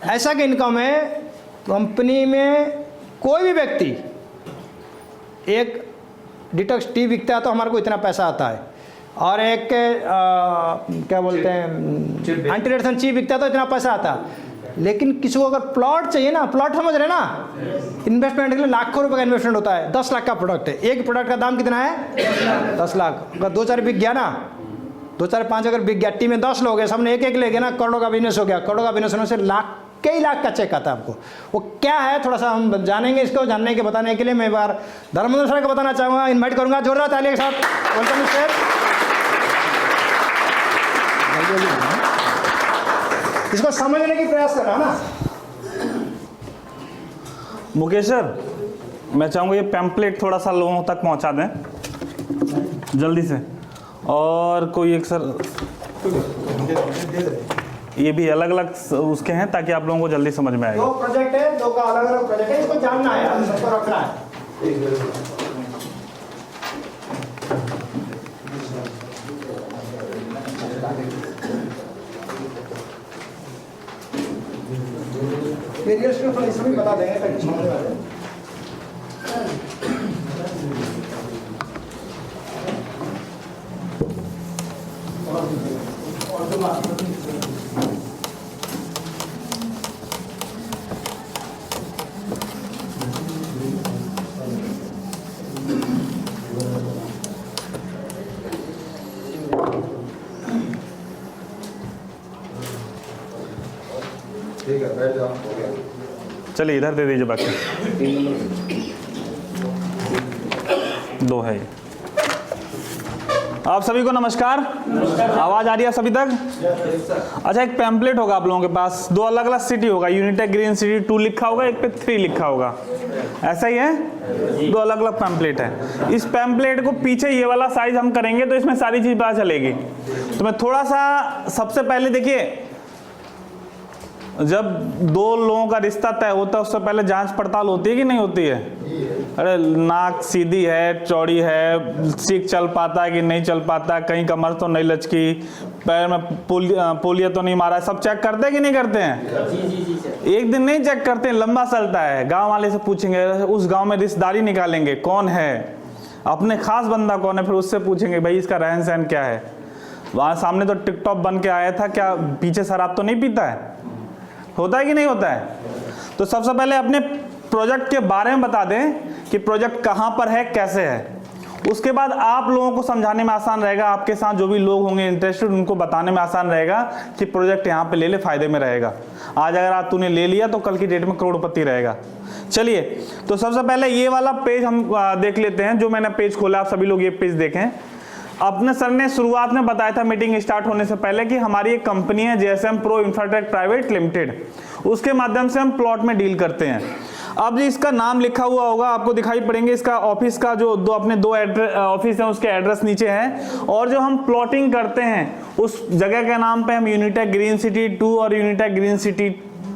ऐसा कि इनकम है कंपनी में कोई भी व्यक्ति एक डिटॉक्स टी बिकता है तो हमारे को इतना पैसा आता है, और एक क्या बोलते हैं एंटीरेडिएशन ची बिकता है तो इतना पैसा आता है। लेकिन किसी को अगर प्लॉट चाहिए ना, प्लॉट समझ रहे ना, इन्वेस्टमेंट के लिए लाखों रुपए का इन्वेस्टमेंट होता है। 10 लाख का प्रोडक्ट है, एक प्रोडक्ट का दाम कितना है 10 लाख। अगर 2-4 बिक गया ना, 2-4-5 अगर बिक गया, टीम में 10 लोग हैं, सबने एक ले गया ना, करोड़ों का बिजनेस हो गया। करोड़ों का बिजनेस होने से कई लाख का चेक आता है आपको। वो क्या है थोड़ा सा हम जानेंगे, इसको जानने के बताने के लिए मैं एक बार धर्मेंद्र सर को बताना चाहूँगा, इन्वाइट करूँगा जोरदार ताली के साथ। Welcome sir. इसको समझने की प्रयास करना ना। मुकेश सर, मैं चाहूँगा ये पैम्पलेट थोड़ा सा लोगों तक पहुँचा दें जल्दी से। और कोई एक सर ये भी अलग अलग उसके हैं ताकि आप लोगों को जल्दी समझ में आए। 2 प्रोजेक्ट है, 2 का अलग अलग प्रोजेक्ट है, इसको जानना है, सबको रखना है। इसमें बता देंगे ताकि समझ में आ जाए। ठीक है, बैठ जाओ, हो गया। चलिए इधर दे दीजिए बाकी 2 है ये। आप सभी को नमस्कार। आवाज आ रही है सभी तक? अच्छा, एक पैम्पलेट होगा आप लोगों के पास, 2 अलग अलग सिटी होगा, यूनिटेक ग्रीन सिटी 2 लिखा होगा, एक पे 3 लिखा होगा, ऐसा ही है। 2 अलग अलग पैम्पलेट है। इस पैम्पलेट को पीछे ये वाला साइज हम करेंगे तो इसमें सारी चीज पता चलेगी। तो मैं थोड़ा सा सबसे पहले देखिए, जब 2 लोगों का रिश्ता तय होता है उससे पहले जांच पड़ताल होती है कि नहीं होती है? अरे नाक सीधी है, चौड़ी है, सीख चल पाता है कि नहीं चल पाता, कहीं कमर तो नहीं लचकी, पैर में पोलिया तो नहीं मारा है, सब चेक करते हैं कि नहीं करते हैं? एक दिन नहीं चेक करते हैं, लंबा चलता है। गांव वाले से पूछेंगे, उस गांव में रिश्तेदारी निकालेंगे कौन है, अपने खास बंदा कौन है, फिर उससे पूछेंगे भाई इसका रहन सहन क्या है। वहां सामने तो टिकटॉक बन के आया था, क्या पीछे शराब तो नहीं पीता है? होता है कि नहीं होता है? तो सबसे पहले अपने प्रोजेक्ट के बारे में बता दें कि प्रोजेक्ट कहां पर है, कैसे है। उसके बाद आप लोगों को समझाने में आसान रहेगा, आपके साथ जो भी लोग होंगे इंटरेस्टेड उनको बताने में आसान रहेगा कि प्रोजेक्ट यहां पे ले ले, फायदे में रहेगा। आज अगर आज तूने ले लिया तो कल की डेट में करोड़पति रहेगा। चलिए, तो सबसे पहले ये वाला पेज हम देख लेते हैं। जो मैंने पेज खोला, आप सभी लोग ये पेज देखें। अपने सर ने शुरुआत में बताया था मीटिंग स्टार्ट होने से पहले कि हमारी एक कंपनी है JSM Pro Infratech Private Limited, उसके माध्यम से हम प्लॉट में डील करते हैं। अब जी इसका नाम लिखा हुआ होगा, आपको दिखाई पड़ेंगे। इसका ऑफिस का जो अपने 2 ऑफिस हैं उसके एड्रेस नीचे है। और जो हम प्लॉटिंग करते हैं उस जगह के नाम पे हम यूनिटेक ग्रीन सिटी 2 और यूनिटेक ग्रीन सिटी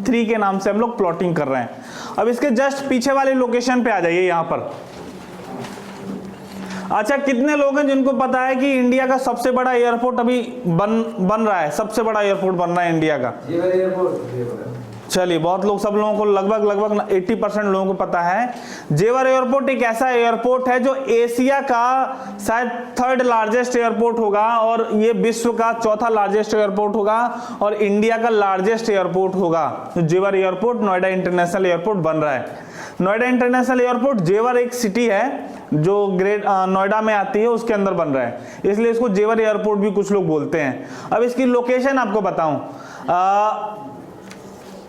3 के नाम से हम लोग प्लॉटिंग कर रहे हैं। अब इसके जस्ट पीछे वाले लोकेशन पे आ जाइए यहाँ पर। अच्छा, कितने लोग हैं जिनको पता है कि इंडिया का सबसे बड़ा एयरपोर्ट अभी बन रहा है? सबसे बड़ा एयरपोर्ट बन रहा है इंडिया का। चलिए, बहुत लोग, सब लोगों को लगभग 80% लोगों को पता है। जेवर एयरपोर्ट एक ऐसा एयरपोर्ट है जो एशिया का शायद 3rd लार्जेस्ट एयरपोर्ट होगा, और ये विश्व का 4था लार्जेस्ट एयरपोर्ट होगा, और इंडिया का लार्जेस्ट एयरपोर्ट होगा। जेवर एयरपोर्ट नोएडा इंटरनेशनल एयरपोर्ट बन रहा है। नोएडा इंटरनेशनल एयरपोर्ट, जेवर एक सिटी है जो ग्रेट नोएडा में आती है, उसके अंदर बन रहा है, इसलिए इसको जेवर एयरपोर्ट भी कुछ लोग बोलते हैं। अब इसकी लोकेशन आपको बताऊं,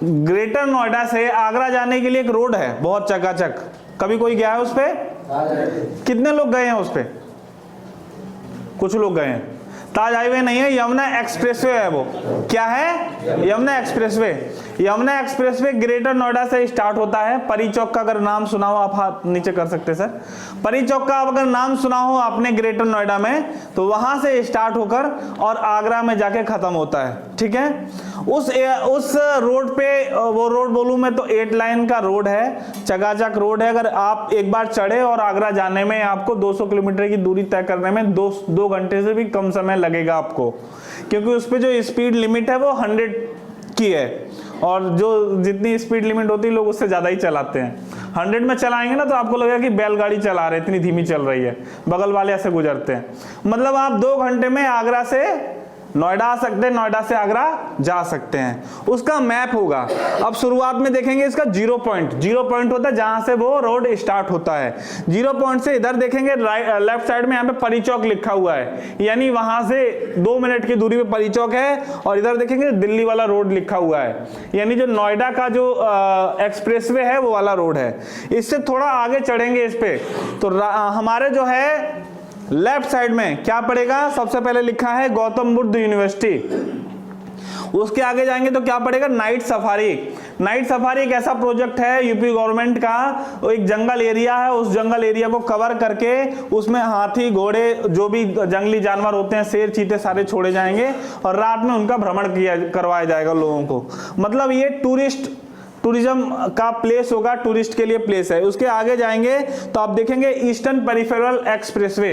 ग्रेटर नोएडा से आगरा जाने के लिए एक रोड है बहुत चकाचक। कभी कोई गया है उस पे? कितने लोग गए हैं उस पे? कुछ लोग गए हैं। ताज हाईवे नहीं है, यमुना एक्सप्रेसवे है। वो क्या है? Yamuna expressway. Yamuna expressway greater Noida से स्टार्ट होता है। परी चौक का अगर नाम सुना हो, आप हाथ नीचे कर सकते हैं सर। परी चौक का अगर नाम सुना हो आपने ग्रेटर नोएडा में, तो वहां से स्टार्ट होकर और आगरा में जाके खत्म होता है। ठीक है, उस रोड पे, वो रोड बोलूं मैं तो 8 लाइन का रोड है, चकाचक रोड है। अगर आप एक बार चढ़े और आगरा जाने में आपको 200 किलोमीटर की दूरी तय करने में 2 घंटे से भी कम समय लगेगा आपको, क्योंकि उस पे जो स्पीड लिमिट है वो 100 की है। और जो जितनी स्पीड लिमिट होती है लोग उससे ज़्यादा ही चलाते हैं। 100 में चलाएंगे ना तो आपको लगेगा कि बैलगाड़ी चला रहे, इतनी धीमी चल रही है, बगल वाले ऐसे गुजरते हैं। मतलब आप 2 घंटे में आगरा से नोएडा आ सकते हैं, नोएडा से आगरा जा सकते हैं। उसका मैप होगा। अब शुरुआत में देखेंगे इसका 0 पॉइंट होता है जहां से वो रोड स्टार्ट होता है। 0 पॉइंट से इधर देखेंगे लेफ्ट साइड में यहाँ पे परी चौक लिखा हुआ है, यानी वहां से 2 मिनट की दूरी पे परी चौक है। और इधर देखेंगे दिल्ली वाला रोड लिखा हुआ है, यानी जो नोएडा का जो एक्सप्रेसवे है वो वाला रोड है। इससे थोड़ा आगे चढ़ेंगे इस पे तो हमारे जो है लेफ्ट साइड में क्या पड़ेगा, सबसे पहले लिखा है गौतम बुद्ध यूनिवर्सिटी। उसके आगे जाएंगे तो क्या पड़ेगा, नाइट सफारी। नाइट सफारी एक ऐसा प्रोजेक्ट है यूपी गवर्नमेंट का, एक जंगल एरिया है, उस जंगल एरिया को कवर करके उसमें हाथी घोड़े जो भी जंगली जानवर होते हैं, शेर चीते सारे छोड़े जाएंगे और रात में उनका भ्रमण करवाया जाएगा लोगों को। मतलब ये टूरिज्म का प्लेस होगा, टूरिस्ट के लिए प्लेस है। उसके आगे जाएंगे तो आप देखेंगे eastern peripheral expressway.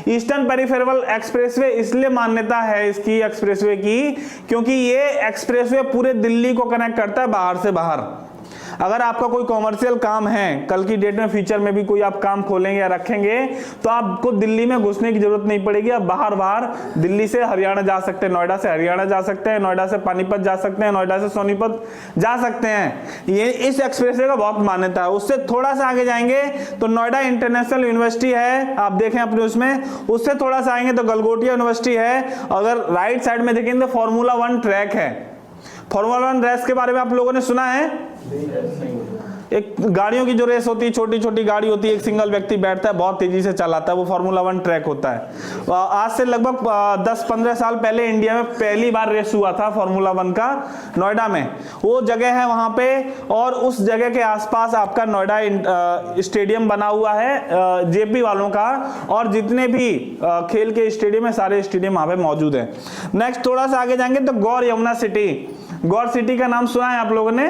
Eastern peripheral expressway इसलिए मान्यता है इसकी एक्सप्रेसवे की क्योंकि ये एक्सप्रेसवे पूरे दिल्ली को कनेक्ट करता है बाहर से बाहर। अगर आपका कोई कॉमर्शियल काम है, कल की डेट में फ्यूचर में भी कोई आप काम खोलेंगे या रखेंगे तो आपको दिल्ली में घुसने की जरूरत नहीं पड़ेगी। आप बाहर दिल्ली से हरियाणा जा सकते हैं, नोएडा से हरियाणा जा सकते हैं, नोएडा से पानीपत जा सकते हैं, नोएडा से सोनीपत जा सकते हैं। ये इस एक्सप्रेसवे का बहुत मान्यता है। उससे थोड़ा सा आगे जाएंगे तो नोएडा इंटरनेशनल यूनिवर्सिटी है, आप देखें अपने उसमें। उससे थोड़ा सा आएंगे तो गलगोटिया यूनिवर्सिटी है। अगर राइट साइड में देखेंगे तो फॉर्मूला 1 ट्रैक है। फॉर्मूला 1 रेस के बारे में आप लोगों ने सुना है? एक गाड़ियों की जो रेस होती है, छोटी छोटी गाड़ी होती है, एक सिंगल व्यक्ति बैठता है, बहुत तेजी से चलाता है, वो फॉर्मूला 1 ट्रैक होता है। आज से लगभग 10-15 साल पहले इंडिया में पहली बार रेस हुआ था फॉर्मूला 1 का, नोएडा में। वो जगह है वहां पे, और उस जगह के आसपास आपका नोएडा स्टेडियम बना हुआ है जेपी वालों का, और जितने भी खेल के स्टेडियम है सारे स्टेडियम वहां पे मौजूद है। नेक्स्ट थोड़ा सा आगे जाएंगे तो गौर यमुना सिटी। गौर सिटी का नाम सुना है आप लोगों ने?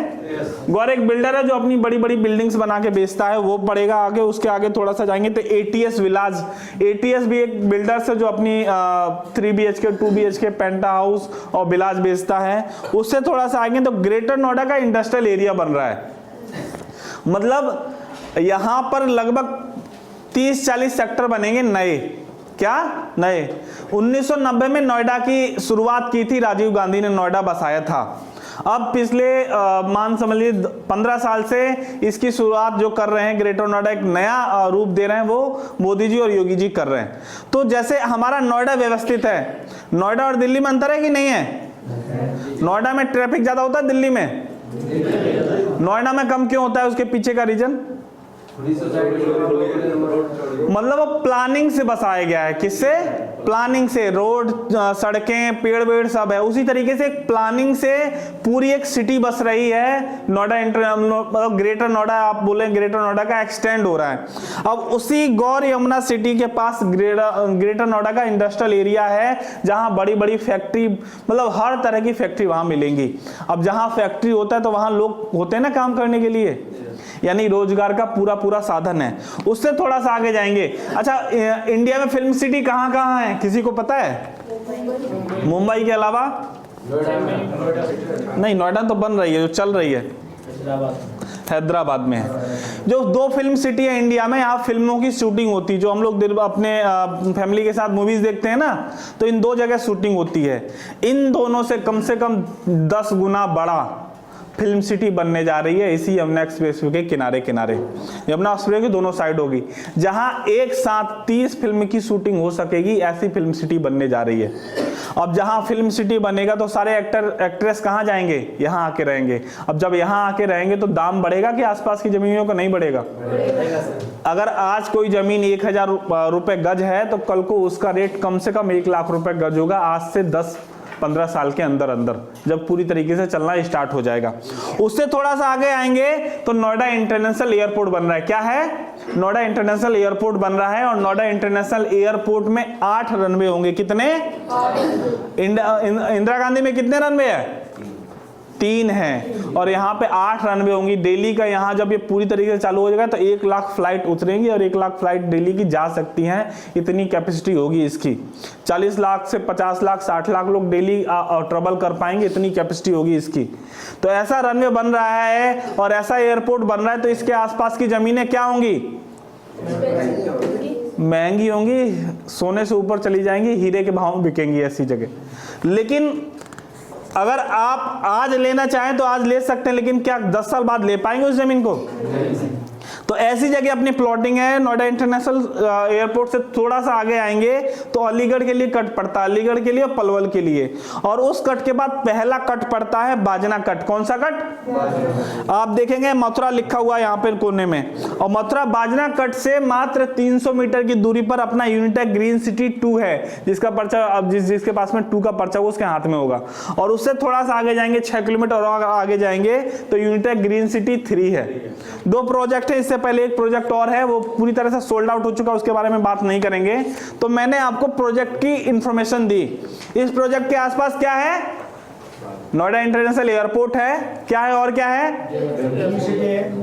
गौर एक बिल्डर है जो अपनी बड़ी बड़ी बिल्डिंग्स बना के बेचता है, वो पड़ेगा आगे। उसके आगे थोड़ा सा जाएंगे तो एटीएस विलाज। एटीएस भी एक बिल्डर्स है जो अपनी 3 BHK 2 BHK पेंटा हाउस और विलाज बेचता है। उससे थोड़ा सा आएंगे तो ग्रेटर नोएडा का इंडस्ट्रियल एरिया बन रहा है। मतलब यहां पर लगभग 30-40 सेक्टर बनेंगे नए। क्या नए? 1990 में नोएडा की शुरुआत की थी, राजीव गांधी ने नोएडा बसाया था। अब पिछले मान समझिए 15 साल से इसकी शुरुआत जो कर रहे हैं, ग्रेटर नोएडा एक नया रूप दे रहे हैं, वो मोदी जी और योगी जी कर रहे हैं। तो जैसे हमारा नोएडा व्यवस्थित है, नोएडा और दिल्ली में अंतर है कि नहीं है? नोएडा में ट्रैफिक ज्यादा होता है, दिल्ली में? नोएडा में कम क्यों होता है? उसके पीछे का रीजन मतलब वो प्लानिंग से बसाया गया है। किससे? प्लानिंग से। रोड, सड़कें, पेड़ वेड़ सब है, उसी तरीके से प्लानिंग से पूरी एक सिटी बस रही है। नोएडा मतलब ग्रेटर नोएडा, आप बोले ग्रेटर नोएडा का एक्सटेंड हो रहा है। अब उसी गौर यमुना सिटी के पास ग्रेटर नोएडा का इंडस्ट्रियल एरिया है जहां बड़ी बड़ी फैक्ट्री, मतलब हर तरह की फैक्ट्री वहां मिलेंगी। अब जहां फैक्ट्री होता है तो वहां लोग होते हैं ना काम करने के लिए, यानी रोजगार का पूरा साधन है। उससे थोड़ा सा आगे जाएंगे। अच्छा, इंडिया में फिल्म सिटी कहां कहां है, किसी को पता है? मुंबई के अलावा नहीं, नोएडा तो बन रही है, जो चल रही है हैदराबाद में है। जो 2 फिल्म सिटी है इंडिया में, यहाँ फिल्मों की शूटिंग होती है। जो हम लोग अपने फैमिली के साथ मूवीज देखते हैं ना, तो इन 2 जगह शूटिंग होती है। इन दोनों से कम 10 गुना बड़ा फिल्म सिटी बनने जा रही है इसी यमुना एक्सप्रेसवे के किनारे किनारे। यमुना एक्सप्रेसवे की दोनों साइड होगी, जहां एक साथ 30 फिल्म की शूटिंग हो सकेगी, ऐसी फिल्म सिटी बनने जा रही है। अब जहां फिल्म सिटी बनेगा तो सारे एक्टर एक्ट्रेस कहां जाएंगे? यहां आके रहेंगे। अब जब यहां आके रहेंगे तो दाम बढ़ेगा कि आसपास की जमीनों का नहीं बढ़ेगा? अगर आज कोई जमीन 1000 रुपए गज है तो कल को उसका रेट कम से कम 1 लाख रुपए गज होगा, आज से 10-15 साल के अंदर अंदर, जब पूरी तरीके से चलना स्टार्ट हो जाएगा। उससे थोड़ा सा आगे आएंगे तो नोएडा इंटरनेशनल एयरपोर्ट बन रहा है। क्या है? नोएडा इंटरनेशनल एयरपोर्ट बन रहा है, और नोएडा इंटरनेशनल एयरपोर्ट में 8 रनवे होंगे। कितने? इंदिरा गांधी में कितने रनवे है? 3 है और यहाँ पे 8 रनवे होंगी डेली का। यहाँ जब ये पूरी तरीके से चालू हो जाएगा तो 1 लाख फ्लाइट उतरेंगी और 1 लाख फ्लाइट डेली की जा सकती हैं, इतनी कैपेसिटी होगी इसकी। 40 लाख से 50 लाख 60 लाख लोग डेली ट्रेवल कर पाएंगे, इतनी कैपेसिटी होगी इसकी। तो ऐसा रनवे बन रहा है और ऐसा एयरपोर्ट बन रहा है, तो इसके आसपास की जमीनें क्या होंगी? महंगी होंगी, सोने से ऊपर चली जाएंगी, हीरे के भाव में बिकेंगी ऐसी जगह। लेकिन अगर आप आज लेना चाहें तो आज ले सकते हैं, लेकिन क्या 10 साल बाद ले पाएंगे उस जमीन को? तो ऐसी जगह अपनी प्लॉटिंग है। नोएडा इंटरनेशनल एयरपोर्ट से थोड़ा सा आगे आएंगे तो अलीगढ़ के लिए कट पड़ता है, अलीगढ़ के लिए और पलवल के लिए, और उस कट के बाद पहला कट पड़ता है बाजना कट। कौन सा कट? आप देखेंगे मथुरा लिखा हुआ है यहाँ पे कोने में, और मथुरा बाजना कट से मात्र 300 मीटर की दूरी पर अपना यूनिटेक ग्रीन सिटी 2 है, जिसका पर्चा अब जिसके पास में 2 का पर्चा वो उसके हाथ में होगा। और उससे थोड़ा सा आगे जाएंगे 6 किलोमीटर और आगे जाएंगे तो यूनिटेक ग्रीन सिटी 3 है। 2 प्रोजेक्ट है, इससे पहले एक प्रोजेक्ट और है, वो पूरी तरह से सोल्ड आउट हो चुका, उसके बारे में बात नहीं करेंगे। तो मैंने आपको प्रोजेक्ट की इंफॉर्मेशन दी। इस प्रोजेक्ट के आसपास क्या है? नोएडा इंटरनेशनल एयरपोर्ट है, क्या है और क्या है?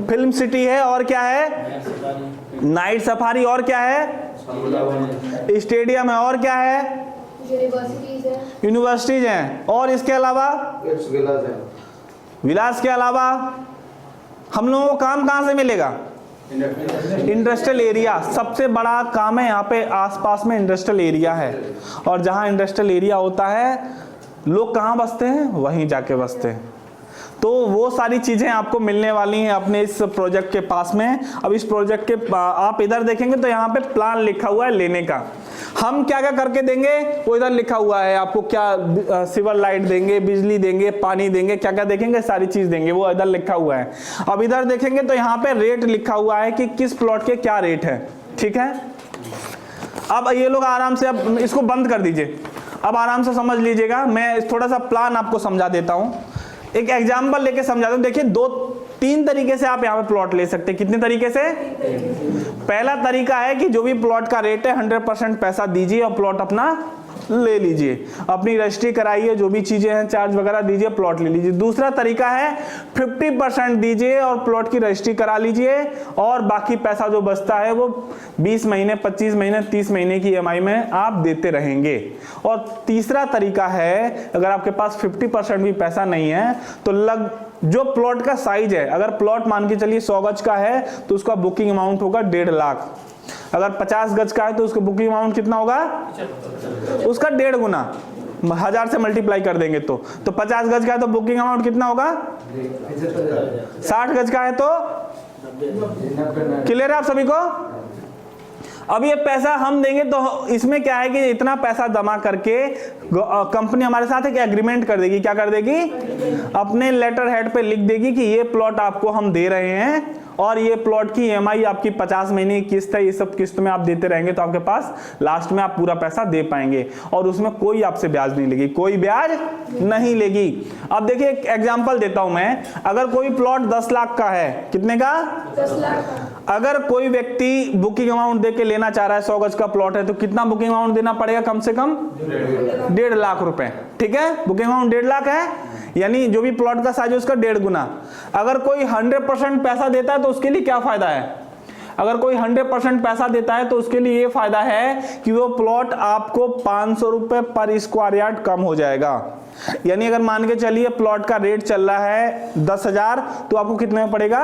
फिल्म सिटी है, और क्या है? नाइट सफारी, और क्या है? स्टेडियम है, और क्या है? यूनिवर्सिटीज हैं, और इसके अलावा विलास के अलावा हम लोगों को काम कहां से मिलेगा? इंडस्ट्रियल एरिया सबसे बड़ा काम है। यहाँ पे आसपास में इंडस्ट्रियल एरिया है, और जहाँ इंडस्ट्रियल एरिया होता है लोग कहाँ बसते हैं? वहीं जाके बसते हैं। तो वो सारी चीजें आपको मिलने वाली हैं अपने इस प्रोजेक्ट के पास में। अब इस प्रोजेक्ट के आप इधर देखेंगे तो यहाँ पे प्लान लिखा हुआ है लेने का। हम क्या क्या करके देंगे वो इधर लिखा हुआ है, आपको क्या सिवर लाइट देंगे, बिजली देंगे, पानी देंगे, क्या क्या देखेंगे, सारी चीज देंगे, वो इधर लिखा हुआ है। अब इधर देखेंगे तो यहाँ पे रेट लिखा हुआ है कि किस प्लॉट के क्या रेट है, ठीक है। अब ये लोग आराम से, अब इसको बंद कर दीजिए, अब आराम से समझ लीजिएगा। मैं थोड़ा सा प्लान आपको समझा देता हूँ, एक एग्जाम्पल लेके समझाता हूँ। देखिए 2-3 तरीके से आप यहाँ पे प्लॉट ले सकते हैं। कितने तरीके से? पहला तरीका है कि जो भी प्लॉट का रेट है 100% पैसा दीजिए और प्लॉट अपना ले लीजिए, अपनी रजिस्ट्री कराइए, जो भी चीजें हैं चार्ज वगैरह दीजिए, प्लॉट ले लीजिए। दूसरा तरीका है 50% दीजिए और प्लॉट की रजिस्ट्री करा लीजिए, और बाकी पैसा जो बचता है वो 20 महीने, 25 महीने, 30 महीने की EMI में आप देते रहेंगे। और तीसरा तरीका है, अगर आपके पास 50% भी पैसा नहीं है तो जो प्लॉट का साइज है, अगर प्लॉट मान के चलिए 100 गज का है तो उसका बुकिंग अमाउंट होगा 1.5 लाख। अगर 50 गज का है तो उसका बुकिंग अमाउंट कितना होगा? उसका 1.5 गुना, 1000 से मल्टीप्लाई कर देंगे तो 50 गज का है तो बुकिंग अमाउंट कितना होगा? 60 गज का है तो क्लियर है आप सभी को? अब ये पैसा हम देंगे तो इसमें क्या है कि इतना पैसा जमा करके कंपनी हमारे साथ एक एग्रीमेंट कर देगी। क्या कर देगी? अपने लेटर हेड पे लिख देगी कि ये प्लॉट आपको हम दे रहे हैं और ये प्लॉट की EMI आपकी 50 महीने की किस्त है, ये सब किस्त में आप देते रहेंगे तो आपके पास लास्ट में आप पूरा पैसा दे पाएंगे, और उसमें कोई आपसे ब्याज नहीं लेगी, कोई ब्याज नहीं लेगी। अब देखिए एक एग्जांपल देता हूं मैं, अगर कोई प्लॉट 10 लाख का है, कितने का? 10 लाख। अगर कोई व्यक्ति बुकिंग अमाउंट दे के लेना चाह रहा है, 100 गज का प्लॉट है, तो कितना बुकिंग अमाउंट देना पड़ेगा? कम से कम 1.5 लाख रुपए, ठीक है। बुकिंग अमाउंट 1.5 लाख है, यानी जो भी प्लॉट का साइज है उसका 1.5 गुना। अगर कोई 100% पैसा देता है तो उसके लिए क्या फायदा है? अगर कोई 100% पैसा देता है तो उसके लिए ये फायदा है कि वो प्लॉट आपको 500 रुपए पर स्क्वायर यार्ड कम हो जाएगा। यानी अगर मान के चलिए प्लॉट का रेट चल रहा है 10,000 तो आपको कितने में पड़ेगा?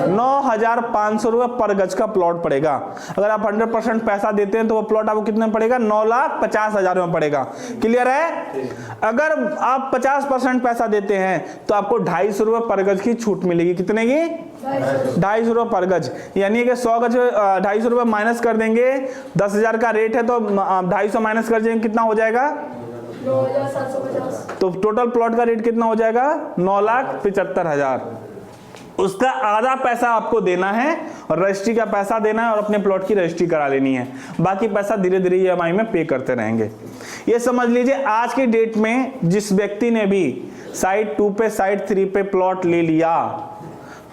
9,500 रुपए पर गज का प्लॉट पड़ेगा। अगर आप 100% पैसा देते हैं तो वो प्लॉट आपको कितने में पड़ेगा? 9,50,000 में पड़ेगा। क्लियर है? अगर आप 50% पैसा देते हैं तो आपको 250 रुपए पर गज की छूट मिलेगी। कितने की? 250 रुपए पर गज। यानी कि 100 गज 250 रुपए माइनस कर देंगे, 10,000 का रेट है तो 250 माइनस कर देंगे, कितना हो जाएगा? 9,750। तो टोटल प्लॉट का रेट कितना हो जाएगा? 9,75,000। उसका आधा पैसा आपको देना है और रजिस्ट्री का पैसा देना है और अपने प्लॉट की रजिस्ट्री करा लेनी है। बाकी पैसा धीरे धीरे EMI में पे करते रहेंगे। ये समझ लीजिए आज की डेट में जिस व्यक्ति ने भी साइट 2 पे साइट 3 पे प्लॉट ले लिया,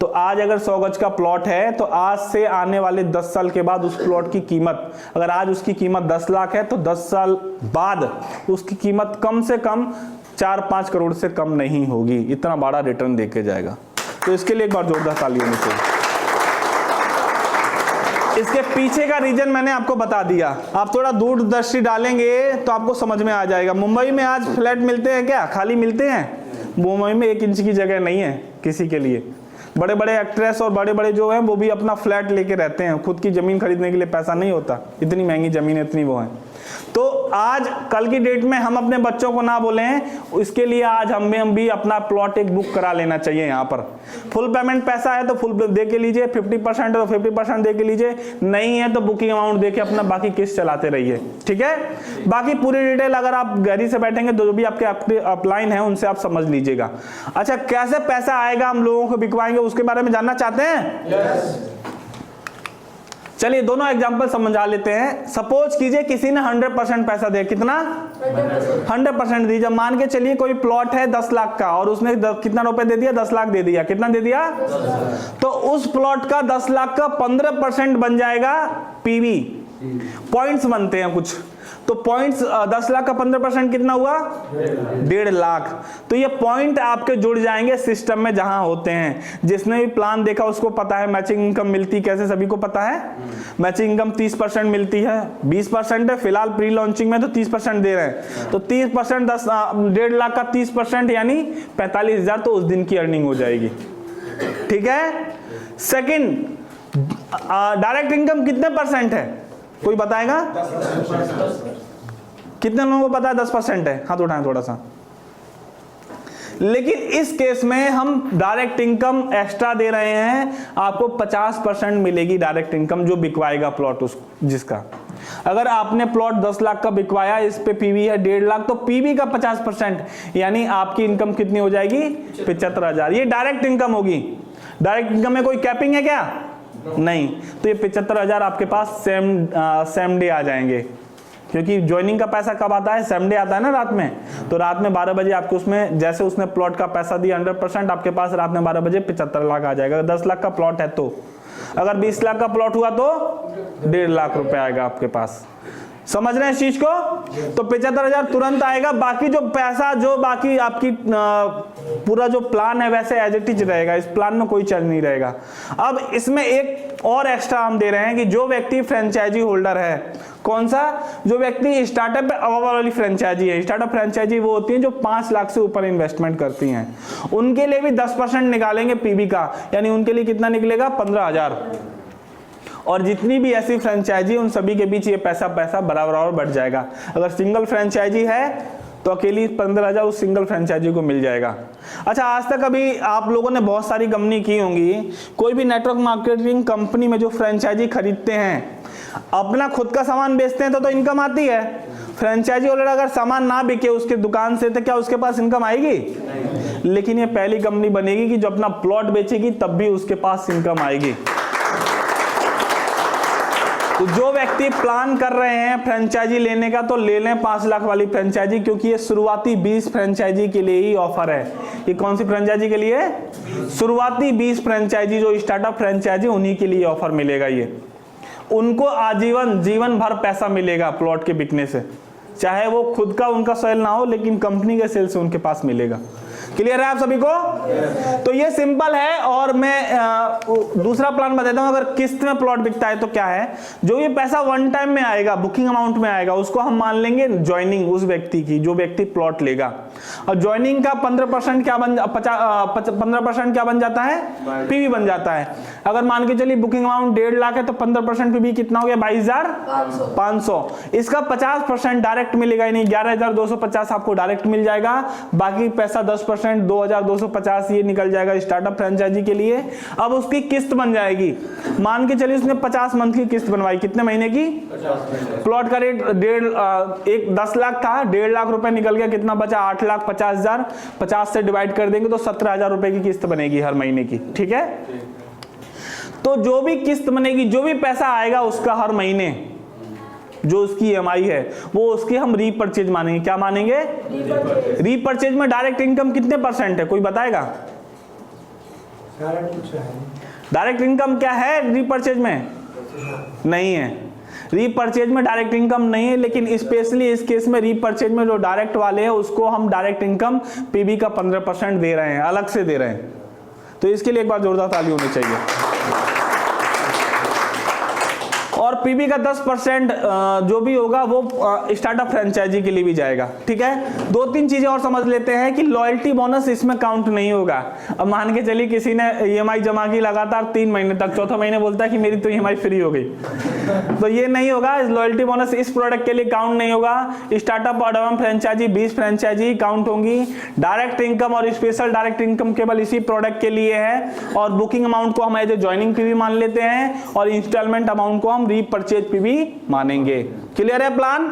तो आज अगर 100 गज का प्लॉट है तो आज से आने वाले 10 साल के बाद उस प्लॉट की कीमत, अगर आज उसकी कीमत 10 लाख है तो 10 साल बाद उसकी कीमत कम से कम 4-5 करोड़ से कम नहीं होगी, इतना बड़ा रिटर्न देके जाएगा। तो इसके लिए एक बार जोरदार ताली होनी चाहिए। इसके पीछे का रीजन मैंने आपको बता दिया, आप थोड़ा दूरदर्शी डालेंगे तो आपको समझ में आ जाएगा। मुंबई में आज फ्लैट मिलते हैं क्या? खाली मिलते हैं। मुंबई में 1 इंच की जगह नहीं है किसी के लिए। बड़े बड़े एक्ट्रेस और बड़े बड़े जो हैं वो भी अपना फ्लैट लेके रहते हैं, खुद की जमीन खरीदने के लिए पैसा नहीं होता, इतनी महंगी जमीन, इतनी वो है। तो आज कल की डेट में हम अपने बच्चों को ना बोलें, इसके लिए आज हम भी अपना प्लॉट एक बुक करा लेना चाहिए। यहाँ पर फुल पेमेंट पैसा है तो फुल दे के लीजिए, 50% है तो 50% दे के लीजिए, नहीं है तो बुकिंग अमाउंट दे के अपना बाकी किस्त चलाते रहिए, ठीक है। बाकी पूरी डिटेल अगर आप गहरी से बैठेंगे तो जो भी आपके अपलाइन है उनसे आप समझ लीजिएगा। अच्छा, कैसे पैसा आएगा, हम लोगों को बिकवाएंगे, उसके बारे में जानना चाहते हैं? चलिए दोनों एग्जांपल समझा लेते हैं। सपोज कीजिए किसी ने 100% पैसा दिया, कितना? 100% दी। जब मान के चलिए कोई प्लॉट है 10 लाख का और उसने कितना रुपए दे दिया? 10 लाख दे दिया। कितना दे दिया? तो उस प्लॉट का 10 लाख का 15% बन जाएगा पीवी। पॉइंट्स बनते हैं कुछ, तो पॉइंट्स 10 लाख का 15% कितना हुआ? 1.5 लाख। तो ये पॉइंट आपके जुड़ जाएंगे सिस्टम में जहां होते हैं। जिसने भी प्लान देखा उसको पता है मैचिंग इनकम मिलती कैसे, सभी को पता है। मैचिंग इनकम 30% मिलती है, 20% है फिलहाल प्री लॉन्चिंग में, तो 30% दे रहे हैं। तो 30% 1.5 लाख का 30% यानी 45,000, तो उस दिन की अर्निंग हो जाएगी, ठीक है। सेकंड, डायरेक्ट इनकम कितने परसेंट है, कोई बताएगा? कितने लोगों को पता है 10% है? हाथ उठाएं थोड़ा सा। लेकिन इस केस में हम डायरेक्ट इनकम एक्स्ट्रा दे रहे हैं, आपको 50% मिलेगी डायरेक्ट इनकम जो बिकवाएगा प्लॉट जिसका। अगर आपने प्लॉट 10 लाख का बिकवाया, इस पे पीवी है 1.5 लाख, तो पीवी का 50% यानी आपकी इनकम कितनी हो जाएगी? 75,000। ये डायरेक्ट इनकम होगी। डायरेक्ट इनकम में कोई कैपिंग है क्या? नहीं। तो ये 75,000 आपके पास सेम डे आ जाएंगे, क्योंकि ज्वाइनिंग का पैसा कब आता है? सेम डे आता है ना, रात में। तो रात में 12 बजे आपको उसमें, जैसे उसने प्लॉट का पैसा दिया 100%, आपके पास रात में 12 बजे 75 लाख आ जाएगा। 10 लाख का प्लॉट है तो, अगर 20 लाख का प्लॉट हुआ तो 1.5 लाख रुपए आएगा आपके पास। समझ रहे हैं इस चीज को? तो 75,000 तुरंत आएगा। बाकी जो पैसा, जो बाकी आपकी पूरा जो प्लान है वैसे एज इट इज रहेगा, इस प्लान में कोई चेंज नहीं रहेगा। अब इसमें एक और एक्स्ट्रा हम दे रहे हैं कि जो व्यक्ति फ्रेंचाइजी होल्डर है, कौन सा? जो व्यक्ति स्टार्टअप वाली फ्रेंचाइजी है। स्टार्टअप फ्रेंचाइजी वो होती है जो 5 लाख से ऊपर इन्वेस्टमेंट करती हैं, उनके लिए भी 10% निकालेंगे पीबी का, यानी उनके लिए कितना निकलेगा? 15,000। और जितनी भी ऐसी फ्रेंचाइजी उन सभी के बीच ये पैसा बराबर बढ़ जाएगा। अगर सिंगल फ्रेंचाइजी है तो अकेली 15,000 उस सिंगल फ्रेंचाइजी को मिल जाएगा। अच्छा, आज तक अभी आप लोगों ने बहुत सारी कंपनी की होंगी, कोई भी नेटवर्क मार्केटिंग कंपनी में जो फ्रेंचाइजी खरीदते हैं, अपना खुद का सामान बेचते हैं तो इनकम आती है। फ्रेंचाइजी होल्डर अगर सामान ना बिके उसके दुकान से, तो क्या उसके पास इनकम आएगी? लेकिन ये पहली कंपनी बनेगी कि जो अपना प्लॉट बेचेगी तब भी उसके पास इनकम आएगी। तो जो व्यक्ति प्लान कर रहे हैं फ्रेंचाइजी लेने का, तो ले लें 5 लाख वाली फ्रेंचाइजी, क्योंकि ये शुरुआती 20 फ्रेंचाइजी के लिए ही ऑफर है। ये कौन सी फ्रेंचाइजी के लिए? शुरुआती 20 फ्रेंचाइजी जो स्टार्टअप फ्रेंचाइजी, उन्हीं के लिए ऑफर मिलेगा। ये उनको जीवन भर पैसा मिलेगा प्लॉट के बिकने से, चाहे वो खुद का उनका सेल ना हो, लेकिन कंपनी के सेल से उनके पास मिलेगा। क्लियर है आप सभी को? तो ये सिंपल है। और मैं दूसरा प्लान बताता हूं। अगर किस्त में प्लॉट बिकता है तो क्या है, जो ये पैसा वन टाइम में आएगा, बुकिंग अमाउंट में आएगा, उसको हम मान लेंगे ज्वाइनिंग उस व्यक्ति की, जो व्यक्ति प्लॉट लेगा। और ज्वाइनिंग का 15% क्या 15% क्या बन जाता है? पीवी बन जाता है। अगर मान के चलिए बुकिंग अमाउंट 1.5 लाख है तो 15% पीवी कितना हो गया? 22,500। इसका 50% डायरेक्ट मिलेगा, यानी 11,250 आपको डायरेक्ट मिल जाएगा। बाकी पैसा 10% 2,250 ये निकल जाएगा स्टार्टअप फ्रेंचाइजी के लिए। अब उसकी किस्त बन जाएगी, मान के चलिए उसने 50 मंथ की किस्त बनवाई, कितने महीने की? प्लॉट का रेट 10 लाख था, 1.5 लाख रुपए निकल गया, कितना बचा? 8,50,000। 50 से डिवाइड कर देंगे तो 17,000 रुपए की किस्त बनेगी हर महीने की, ठीक है। तो जो भी किस्त बनेगी, जो भी पैसा आएगा उसका हर महीने, जो उसकी ईएमआई है, वो उसकी हम रीपर्चेज मानेंगे। क्या मानेंगे? रीपर्चेज में डायरेक्ट इनकम कितने परसेंट है, कोई बताएगा? डायरेक्ट इनकम क्या है रीपर्चेज में? नहीं है। रीपरचेज में डायरेक्ट इनकम नहीं है, लेकिन स्पेशली इस केस में रीपरचेज में जो डायरेक्ट वाले हैं उसको हम डायरेक्ट इनकम पीबी का 15% दे रहे हैं, अलग से दे रहे हैं। तो इसके लिए एक बार जोरदार ताली होनी चाहिए। और पीबी का 10% जो भी होगा वो स्टार्टअप फ्रेंचाइजी के लिए भी जाएगा, ठीक है। 2-3 चीजें और समझ लेते हैं कि लॉयल्टी बोनस इसमें काउंट नहीं होगा। अब मान के चलिए किसी ने ईएमआई जमा की लगातार 3 महीने तक, चौथा महीने बोलता है कि मेरी तो ईएमआई फ्री हो गई, तो ये नहीं होगा। लॉयल्टी बोनस इस प्रोडक्ट के लिए काउंट नहीं होगा। स्टार्टअप और एवं फ्रेंचाइजी 20 फ्रेंचाइजी काउंट होंगी। डायरेक्ट इनकम और स्पेशल डायरेक्ट इनकम केवल इसी प्रोडक्ट के लिए है। और बुकिंग अमाउंट को हम एज ए ज्वाइनिंग पीबी मान लेते हैं और इंस्टॉलमेंट अमाउंट को हम रीपरचेज पीबी मानेंगे। क्लियर है प्लान?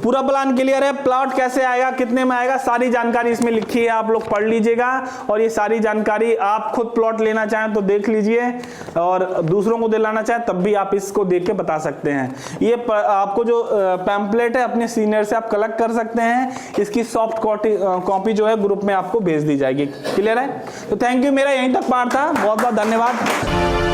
पूरा प्लान क्लियर है? प्लॉट कैसे आएगा, कितने में आएगा, सारी जानकारी इसमें लिखी है, आप लोग पढ़ लीजिएगा। और ये सारी जानकारी आप खुद प्लॉट लेना चाहें तो देख लीजिए, और दूसरों को दिलाना चाहें तब भी आप इसको देख के बता सकते हैं। ये आपको जो पैम्पलेट है अपने सीनियर से आप कलेक्ट कर सकते हैं। इसकी सॉफ्ट कॉपी जो है ग्रुप में आपको भेज दी जाएगी। क्लियर है? तो थैंक यू, मेरा यहीं तक पार्ट था। बहुत बहुत धन्यवाद।